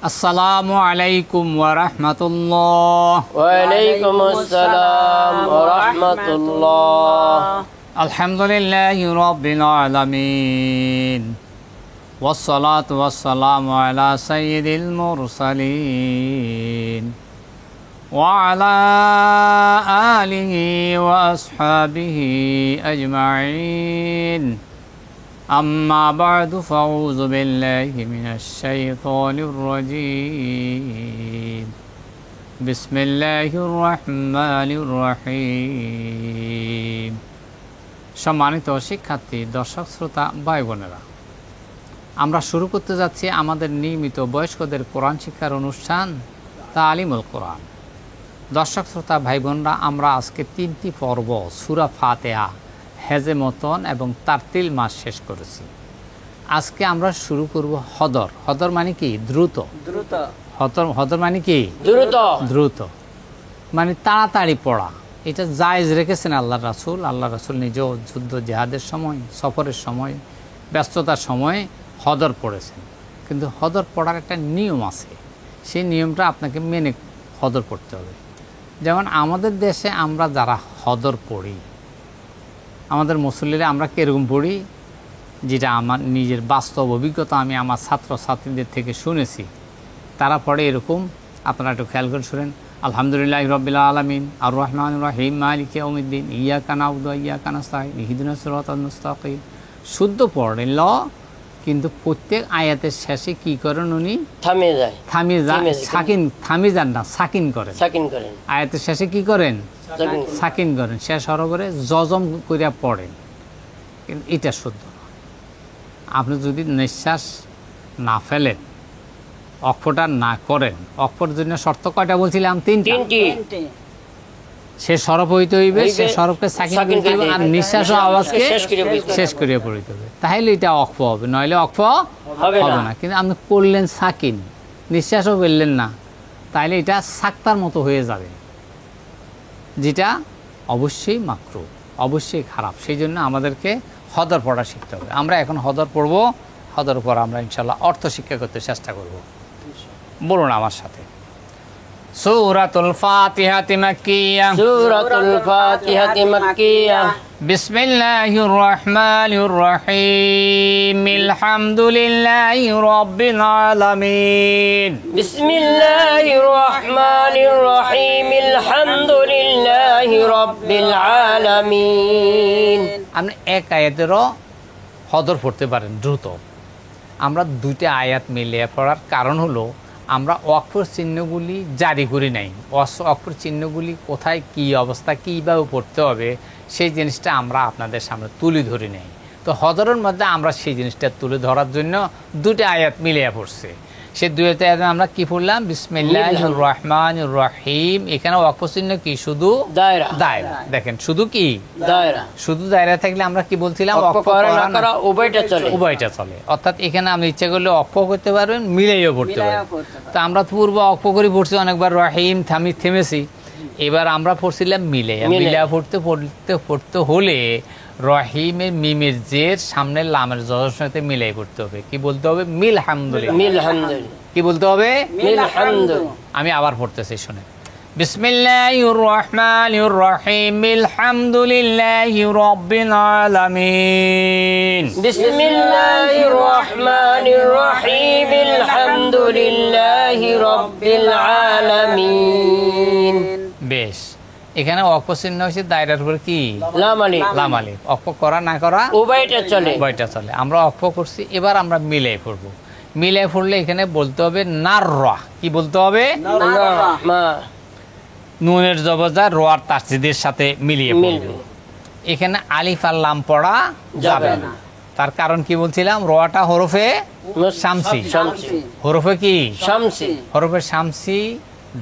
আসসালামু আলাইকুম ওয়া রাহমাতুল্লাহ। ওয়া আলাইকুমুস সালাম ওয়া রাহমাতুল্লাহ। আলহামদুলিল্লাহি রাব্বিল আলামিন ওয়াসসালাতু ওয়াসসালামু আলা সাইয়্যিদিল মুরসালিন ওয়া আলা আলিহি ওয়া আসহাবিহি আজমাইন। أما بعد فأعوذ بالله من الشيطان الرجيم بسم الله الرحمن الرحيم। সম্মানিত শিক্ষার্থী, দর্শক, শ্রোতা, ভাই বোনেরা, আমরা শুরু করতে যাচ্ছি আমাদের নিয়মিত বয়স্কদের কোরআন শিক্ষার অনুষ্ঠান তালিমুল কোরআন। দর্শক, শ্রোতা, ভাই বোনরা, আমরা আজকে 3টি পর্ব সূরা ফাতিহা, হেজেমতন এবং তারতিল মাস শেষ করেছি। আজকে আমরা শুরু করব হদর। হদর মানে কি? দ্রুত। হদর মানে কি? দ্রুত মানে তাড়াতাড়ি পড়া। এটা জায়েজ রেখেছেন আল্লাহ রাসূল। আল্লাহ রাসূল নিজেও যুদ্ধ জেহাদের সময়, সফরের সময়, ব্যস্ততার সময় হদর পড়েছেন। কিন্তু হদর পড়ার একটা নিয়ম আছে, সেই নিয়মটা আপনাকে মেনে হদর পড়তে হবে। যেমন আমাদের দেশে আমরা যারা হদর পড়ি, আমাদের মুসল্লিরা আমরা কীরকম পড়ি, যেটা আমার নিজের বাস্তব অভিজ্ঞতা, আমি আমার ছাত্রছাত্রীদের থেকে শুনেছি। তারা পড়ে এরকম, আপনারা একটু খেয়াল করে শুনেন। আলহামদুলিল্লাহি রাব্বিল আলামিন আর রহমানির রহিম মালিকি ইয়াউমিদ্দিন ইয়্যাকা না'বুদু ওয়া ইয়্যাকা নাস্তাঈন ইহদিনাস সিরাতাল মুস্তাকিম। শুদ্ধ পড়েন, কিন্তু প্রত্যেক আয়াতের শেষে কি করেন উনি? থামিয়ে যান না, সাকিন করেন। আয়াতের শেষে কি করেন? সাকিন করেন। শেষ হরফে জজম করিয়া পড়েন। কিন্তু এটা শুদ্ধ না। আপনি যদি নিঃশ্বাস না ফেলেন, অক্ষরটা না করেন, অক্ষরের জন্য শর্ত কয়টা বলছিলাম? 3টি। সে হরফ হইতে হইবে, সে হরফকে সাকিন করতে হইবে, আর নিঃশ্বাস ও আওয়াজকে শেষ করিয়া পড়িতে হবে। তাহলে এটা অক্ফ হবে, নইলে অক্ফ হবে না। কিন্তু আপনি করলেন সাকিন, নিঃশ্বাসও ফেললেন না, তাহলে এটা সাক্তার মতো হয়ে যাবে, যেটা অবশ্যই মাকরুহ, অবশ্যই খারাপ। সেই জন্য আমাদেরকে হদর পড়া শিখতে হবে। আমরা এখন হদর পড়ব। হদর পর আমরা ইনশাআল্লাহ অর্থ শিক্ষা করতে চেষ্টা করব। বলুন আমার সাথে। সূরাতুল ফাতিহাতি মাক্কিয়া। বিসমিল্লাহির রহমানির রহিম। আলহামদুলিল্লাহি রাব্বিল আলামিন। বিসমিল্লাহির রহমানির রহিম। আলহামদুলিল্লাহি রাব্বিল আলামিন। আপনি এক আয়াতেরও হদর পড়তে পারেন দ্রুত। আমরা 2টা আয়াত মিলিয়ে পড়ার কারণ হলো, আমরা অক্ষর চিহ্নগুলি জারি করি নাই। অক্ষর চিহ্নগুলি কোথায়, কি অবস্থা, কীভাবে পড়তে হবে, সেই জিনিসটা আমরা আপনাদের সামনে তুলে ধরি নাই। তো হদরের মধ্যে আমরা সেই জিনিসটা তুলে ধরার জন্য 2টা আয়াত মিলিয়ে পড়ছে। সেই 2টা আয়াত আমরা কি পড়লাম? বিসমিল্লাহির রহমানির রহিম। এখানে অক্ষর চিহ্ন কি? শুধু দায়রা। দেখেন, শুধু কি? দায়রা। শুধু দায়রা থাকলে আমরা কি বলছিলাম? উভয়টা চলে। অর্থাৎ এখানে আপনি ইচ্ছা করলে অক্ষ করতে পারবেন, মিলাইও পড়তে পারবেন। তো আমরা পূর্ব অক্ষ করে পড়ছি অনেকবার, রহিম থেমেছি। এবার আমরা পড়ছিলাম মিলাইয়া পড়তে হলে রহিমের মিমের জের সামনে লামের জজের সাথে মিলাই পড়তে হবে। কি বলতে হবে? মিলহামদুলিল্লাহ। কি বলতে হবে? মিলহামদুলিল্লাহ। আমি আবার পড়তেছি, শুনে। বিসমিল্লাহির রহমানির রহিম। আলহামদুলিল্লাহি রাব্বিল আলামিন। বিসমিল্লাহির রহমানির রহিম। আলহামদুলিল্লাহি রাব্বিল আলামিন। বেশ। এখানে অক্ষ চিহ্ন হচ্ছে দায়রার উপরে কি? লাম আলিফ। অক্ষ করা না করা উভয়টা চলে। আমরা অক্ষ করছি, এবার আমরা মিলাই পড়ব। মিলাই পড়লে এখানে বলতে হবে নাররা। কি বলতে হবে? নুনের জবরদার রোয়ার তাসদিদের সাথে মিলিয়ে পড়ব। এখানে আলিফ আর লাম পড়া যাবে না। তার কারণ কি বলছিলাম? রোয়াটা হরফে শামসি। হরফে কি? শামসি। হরফে শামসি।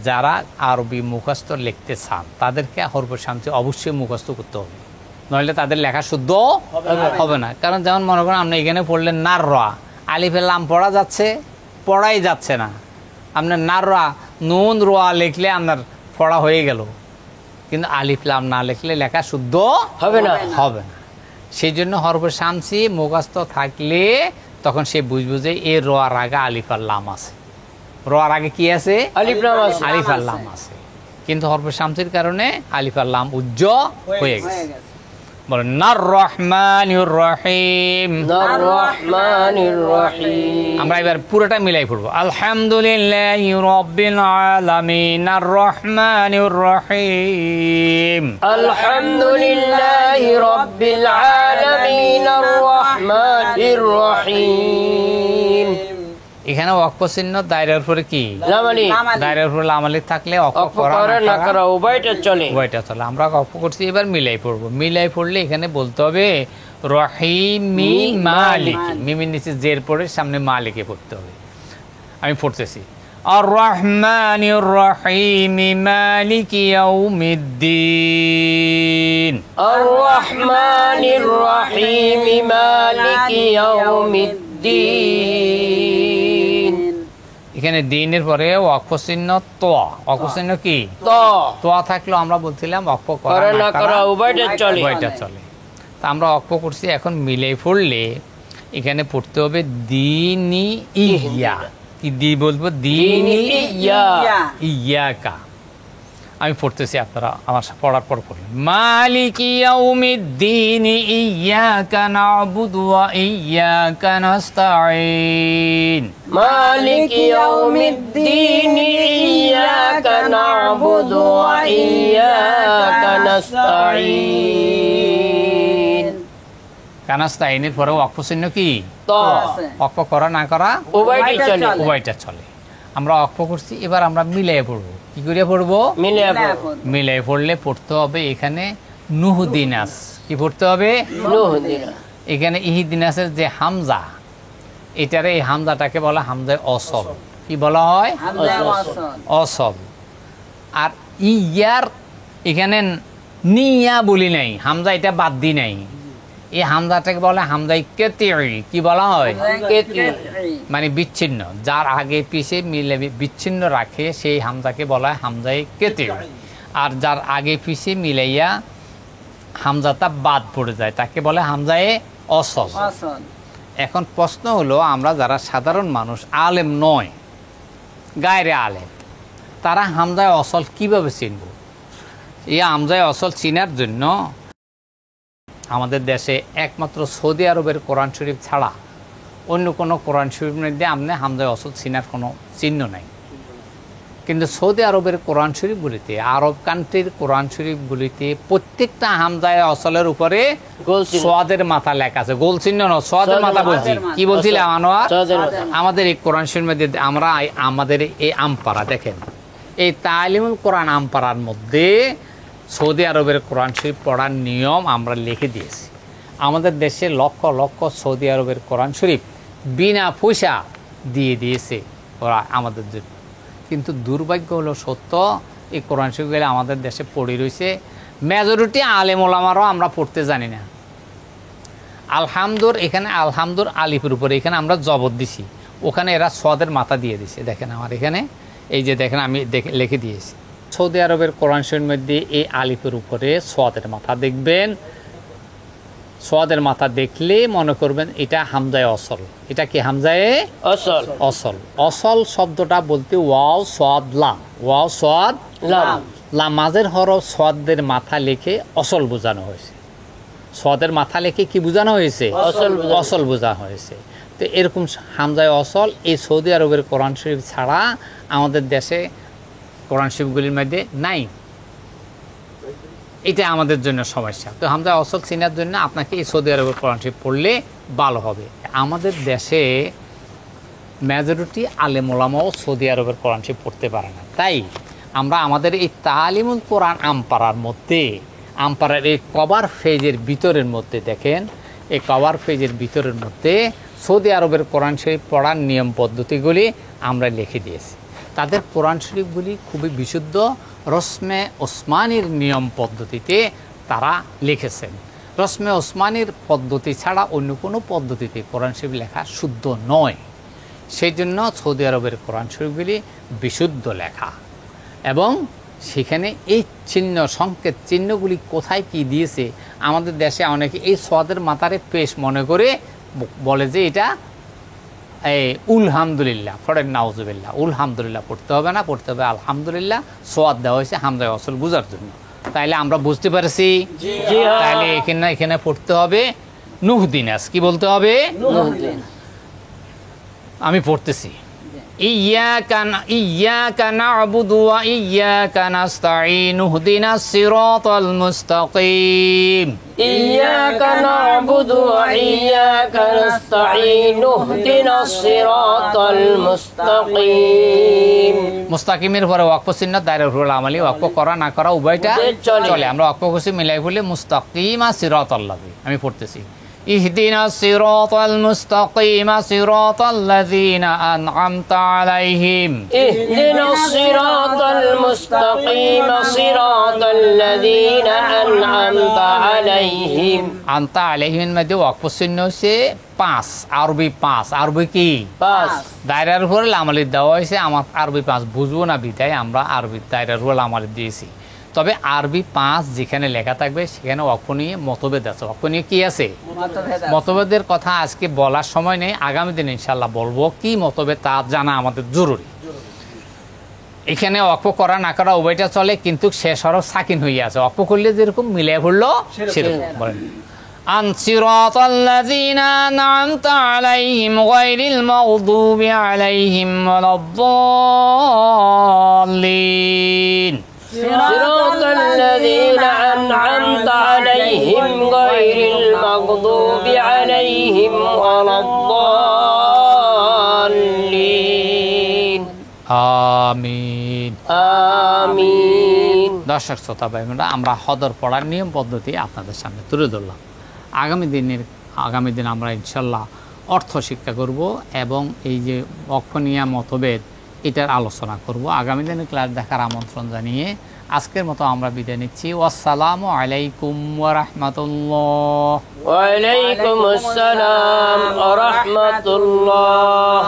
যারা আরবি মুখস্থ লিখতে চান তাদেরকে হরফে শামসি অবশ্যই মুখস্থ করতে হবে, নইলে তাদের লেখা শুদ্ধ হবে না। কারণ যেমন মনে করেন আপনি এখানে পড়লেন নাররা, আলিফের লাম পড়াই যাচ্ছে না। আপনার নাররা নুন রোয়া লিখলে আপনার পড়া হয়ে গেল, কিন্তু আলিফ লাম না লিখলে লেখা শুদ্ধ হবে না। সেই জন্য হরফে শামসি মুখস্থ থাকলে তখন সে বুঝবে যে এর রোয়ার আগে আলিফ আর লাম আছে। রর আগে কি আছে? আলিফ লাম আছে। আলিফ আর লাম আছে, কিন্তু হরফে শামসির কারণে আলিফ আর লাম উজ্জ হয়ে গেছে। বলেন নার রহমানির রহিম। নার রহমানির রহিম। আমরা এবার পুরোটা মিলাই পড়বো। আলহামদুলিল্লাহি রাব্বিল আলামিন আর রহমানির রহিম। আলহামদুলিল্লাহি রাব্বিল আলামিন আর রহমানির রহিম। এখানে ওয়াকফ চিহ্ন দায়রার উপরে কি? লাম আলিফ। দায়রার উপরে লাম আলিফ থাকলে ওয়াকফ করা না করা উভয়টা চলে। উভয়টা চলে। আমরা ওয়াকফ করছি, এবার মিলাই পড়বো। মিলাই পড়লে এখানে বলতে হবে রহিমি মালিকি। মিমির নিচে জের পড়ে সামনে মালিকে পড়তে হবে। আমি পড়তেছি আর রহমানির রহিমি মালিকি ইয়াউমিদ্দিন। আর রহমানির রহিমি মালিকি ইয়াউমিদ্দিন। এখানে দিনের পরে ওয়াকফ চিহ্ন তোয়া। ওয়াকফ চিহ্ন কি? তোয়া থাকলেও আমরা বলছিলাম ওয়াকফ করা না করা উভয়টা চলে। তা আমরা ওয়াকফ করছি, এখন মিলাই পড়লে এখানে পড়তে হবে দিনি ইয়া। কি দি বলবো? দিনি ইয়াকা। আমি পড়তেছি, আপনারা আমার পড়ার পর পড়বেন। মালিকি ইয়াউমিদ্দিন ইয়াকা না'বুদু ওয়া ইয়াকা নাস্তাঈন। মালিকি ইয়াউমিদ্দিন ইয়াকা না'বুদু ওয়া ইয়াকা নাস্তাঈন। কানাস্তাইনের পরে ওয়াকফ চিহ্ন কি? ত। ওয়াকফ করা না করা উভয়টা চলে। আমরা ওয়াকফ করছি, এবার আমরা মিলাই পড়বো। কি করে পড়বো? মিলাই পড়লে পড়তে হবে এখানে নুহদিনাস। কি পড়তে হবে? নুহদিনাস। এখানে ইহদিনাসের যে হামজা, এটারে এই হামজাটাকে বলা হামজায় অসল। কি বলা হয়? অসল। আর ইয়ার এখানে নিয়া বলি নাই, হামজা এটা বাদ দি নাই। এই হামজাটাকে বলে হামজাই কেতি। কি বলা হয়? মানে বিচ্ছিন্ন। যার আগে পিছে মিলে বিচ্ছিন্ন রাখে সেই হামজাকে বলা হয় হামজাই কেতি। আর যার আগে পিছে মিলাইয়া হামজাটা বাদ পড়ে যায় তাকে বলে হামজায়ে অসল। এখন প্রশ্ন হলো, আমরা যারা সাধারণ মানুষ, আলেম নয়, গায়রে আলেম, তারা হামজায়ে অসল কিভাবে চিনব? এই হামজায়ে অসল চিনার জন্য আমাদের দেশে একমাত্র সৌদি আরবের কোরআন শরীফ ছাড়া অন্য কোনো কোরআন শরীফের মধ্যে আপনি হামজায়ে অসল চিনার কোনো চিহ্ন নাই। কিন্তু সৌদি আরবের কোরআন শরীফগুলিতে, আরব কান্ট্রির কোরআন শরীফগুলিতে প্রত্যেকটা হামজায়ে অসলের উপরে সোয়াদের মাথা লেখা আছে। গোল চিহ্ন নয়, সোয়াদের মাথা বলছি। কি বলছিলাম আনোয়ার? আমাদের এই কোরআন শরীফের মধ্যে আমরা আমাদের এই আমপাড়া দেখেন, এই তালিমুল কোরআন আমপাড়ার মধ্যে সৌদি আরবের কোরআন শরীফ পড়ার নিয়ম আমরা লিখে দিয়েছি। আমাদের দেশে লক্ষ লক্ষ সৌদি আরবের কোরআন শরীফ বিনা পয়সা দিয়ে দিয়েছে ওরা আমাদের জন্য। কিন্তু দুর্ভাগ্য হলো সত্য, এই কোরআন শরীফগুলো আমাদের দেশে পড়ে রয়েছে। মেজরিটি আলেম ওলামারাও আমরা পড়তে জানি না। আলহামদুর, এখানে আলহামদুর আলিফের উপরে এখানে আমরা জবর দিছি, ওখানে এরা সোয়াদের মাথা দিয়ে দিছে। দেখেন আমার এখানে, এই যে দেখেন আমি লিখে দিয়েছি। সৌদি আরবের কোরআন শরীফের মধ্যে এই আলিফের উপরে সোয়াদের মাথা দেখবেন। সোয়াদের মাথা দেখলে মনে করবেন এটা হামজায়ে অসল। এটা কি হামজায়ে অসল? অসল। অসল শব্দটা বলতে ওয়াও সোয়াদ লাম। ওয়াও সোয়াদ লাম। লাম মাঝের হরফ সোয়াদের মাথা লিখে অসল বোঝানো হয়েছে। সোয়াদের মাথা লিখে কি বোঝানো হয়েছে? অসল বোঝানো হয়েছে। তো এরকম হামজায়ে অসল এই সৌদি আরবের কোরআন শরীফ ছাড়া আমাদের দেশে কোরআন শরীফগুলির মধ্যে নাই। এটা আমাদের জন্য সমস্যা। তো হামজা অসল চিনার জন্য আপনাকে এই সৌদি আরবের কোরআন শরীফ পড়লে ভালো হবে। আমাদের দেশে মেজরিটি আলেম ওলামাও সৌদি আরবের কোরআন শরীফ পড়তে পারে না। তাই আমরা আমাদের এই তালিমুল কোরআন আমপাড়ার মধ্যে, আমপাড়ার এই কভার পেজের ভিতরের মধ্যে দেখেন, এই কভার পেজের ভিতরের মধ্যে সৌদি আরবের কোরআন শরীফ পড়ার নিয়ম পদ্ধতিগুলি আমরা লিখে দিয়েছি। তাদের কোরআন শরীফগুলি খুবই বিশুদ্ধ রসমে ওসমানীর নিয়ম পদ্ধতিতে তারা লিখেছেন। রসমে ওসমানীর পদ্ধতি ছাড়া অন্য কোনো পদ্ধতিতে কোরআন শরীফ লেখা শুদ্ধ নয়। সেই জন্য সৌদি আরবের কোরআন শরীফগুলি বিশুদ্ধ লেখা, এবং সেখানে এই চিহ্ন সংকেত চিহ্নগুলি কোথায় কি দিয়েছে, আমাদের দেশে অনেকে এই সোয়াদের মাথারে পেশ মনে করে বলে যে এটা এই উলহামদুলিল্লাহ পড়েন নাউজুবিল্লাহ, উলহামদুলিল্লাহ পড়তে হবে না, পড়তে হবে আলহামদুলিল্লাহ। সোয়াদ দেওয়া হয়েছে হামজায় ওয়াসল বোঝার জন্য। তাইলে আমরা বুঝতে পারছি, তাইলে এখানে পড়তে হবে নুহদিনাস। কি বলতে হবে? আমি পড়তেছি, ইয়্যাকা না'বুদু ওয়া ইয়্যাকা নাস্তাঈন ইহদিনাস সিরাতাল মুস্তাকিম। إياك نعبد وإياك نستعين اهدنا الصراط المستقيم। মুস্তাকিমের পরে ওয়াকফ চিহ্ন দায়রাতুল আমালি, ওয়াকফ করা না করা উভয়টা চলে। আমরা ওয়াকফ করছি মিলাই বলে মুস্তাকিমা সিরাতাল্লাযী। আমি পড়তেছি, ইহদিনাস সিরাতাল মুস্তাকিমা সিরাতাল্লাযীনা আন'আমতা আলাইহিম। اهدنا الصراط المستقيم صراط الذين أنعمت عليهم। আনতা আলাইহিমের মধ্যে ওয়াকফ চিহ্ন হচ্ছে 5, আরবি 5। আরবি কি? 5। দায়রার উপরে লামালি দেওয়া হয়েছে, আমার আরবি 5 বুঝবো না বিধায় আমরা আরবি দায়রার উপরে লামালি দিয়েছি। তবে আরবি 5 যেখানে লেখা থাকবে সেখানে ওয়াকফ নিয়ে মতভেদ আছে। ওয়াকফ নিয়ে কি আছে? মতভেদের কথা আজকে বলার সময় নেই, আগামী দিন ইনশাল্লাহ বলবো। কি মতভেদ তা জানা আমাদের জরুরি। এখানে ওয়াকফ করা না করা উভয়টা চলে, কিন্তু শেষ হরফ সাকিন হয়ে আছে। ওয়াকফ করলে যেরকম মিলে পড়লো সেরকম বলেন, আন সিরাতাল্লাযীনা আন'আমতা আলাইহিম গায়রিল মাগদুবি আলাইহিম ওয়ালাদ-দাল্লিন। صراط الذين أنعمت عليهم غير المغضوب عليهم ولا الضالين। আমিন। آمين। দর্শক শ্রোতা ভাই বোনেরা, আমরা হদর পড়ার নিয়ম পদ্ধতি আপনাদের সামনে তুলে ধরলাম। আগামী দিন আমরা ইনশাল্লাহ অর্থ শিক্ষা করব এবং এই যে ওয়াকফ নিয়া মতভেদ এটার আলোচনা করব। আগামী দিনের ক্লাস দেখার আমন্ত্রণ জানিয়ে আজকের মতো আমরা বিদায় নিচ্ছি। আসসালামু আলাইকুম ওয়া রাহমাতুল্লাহ। وعليكم السلام ورحمة الله।